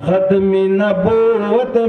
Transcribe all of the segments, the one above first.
ختم نبوت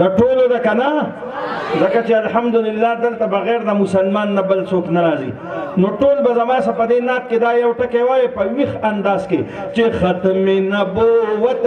د ټولو دا کنه ځکه چې الحمدلله دلته بغیر د مسلمان نه بل څوک ناراضي نو ټول به زما څخه په دې نات کې دا یو ټکی وایي په ویښ انداز کې چې ختم نبوت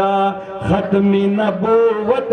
دا ختم نبوت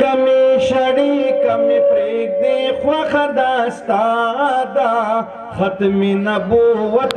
کمی شړی کمی پرېږدې خوښه داستا دا ختم نبوت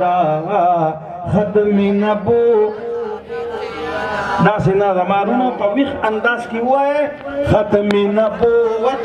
دا ختم نبوت داسې نه زمارونو په ویښ انداز کې ووایه ختم نبوت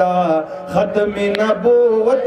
دا ختم نبوت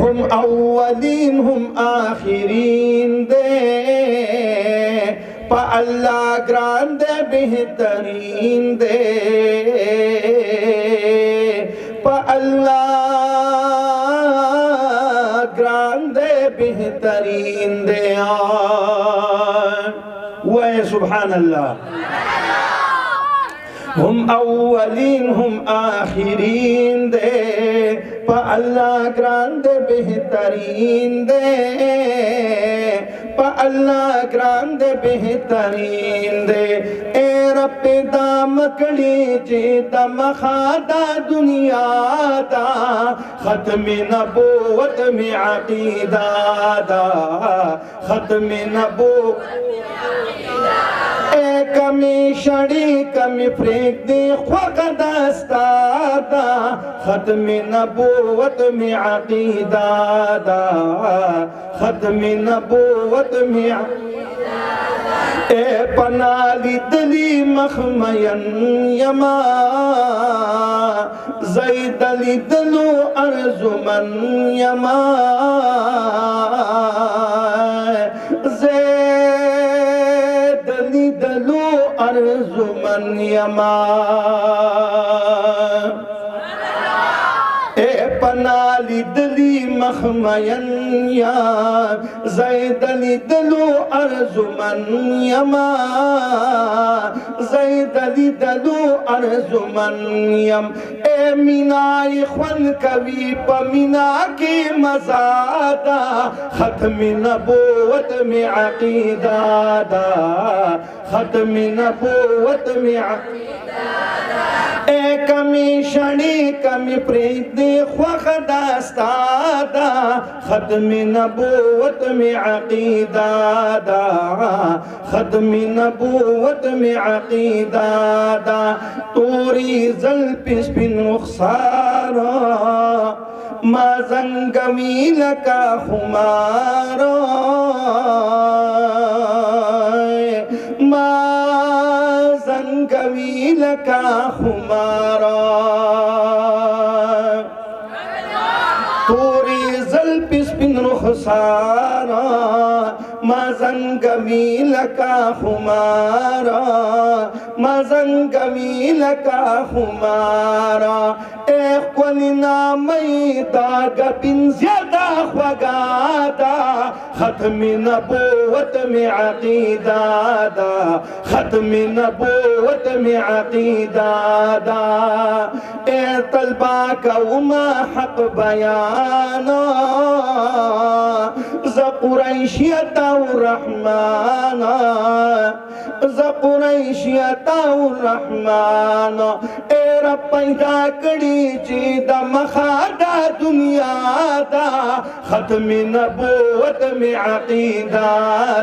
هم اولین هم آخرین دے پا اللہ گران دے بہترین دے پا اللہ گران دے بہترین دے وہ سبحان اللہ هم اولین هم آخرین دے پا اللہ گران دے بہترین دے پا اللہ گران دے بہترین دے اے رب دام کڑی جی دم خادا دنیا دا ختم نبوت میں عقیدہ دا ختم نبوت کمی شڑی کمی پریک دی خوک داستا دا ختم نبوت میں عقیدہ دا ختم نبوت میں اے پنالی دلی مخمین یما زیدلی دلو ارزمن یما دلو ارزمن یما اے پنالی دلی مخمین یا زیدلی دلو ارزمن یما زیدلی دلو ارزمن یم اے مینائی خون کبھی پا مینا کی مزادا ختم نبوت میں عقیدہ دا ختم نبوت میں عقیدہ اے کمی شڑی کمی پریدی خوخ داستا دا ختم نبوت میں عقیدہ دا ختم نبوت میں عقیدہ دا توری زلپس بن رخسارا ما زنگوی لکا خمارا ما زنگوی لکا خمارا توری زلپس بن رخسارا ما زنگوی لکا خمارا ما زنگوی لکا خمارا ایک کولی نامی داگا بن زیادہ خوگادا ختم نبوت میں عقیدہ دا ختم نبوت میں عقیدہ دا اے طلبہ کا وما حق بیانا ز قریشیتا الرحمانا ز قریشیتا الرحمانا اے رب پیدا کڑی چی دا مخادا دنیا دا ختم نبوت میں عقیدہ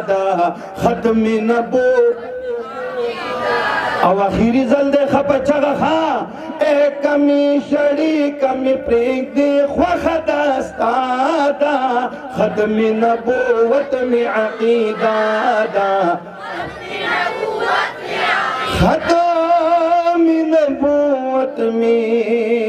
دا ختم نبوت او اخیری زلد خپا چگا خواہ اے کمی شڑی کمی پریک دے خوخ داستا دا ختم نبوت میں عقیدہ دا ختم نبوت میں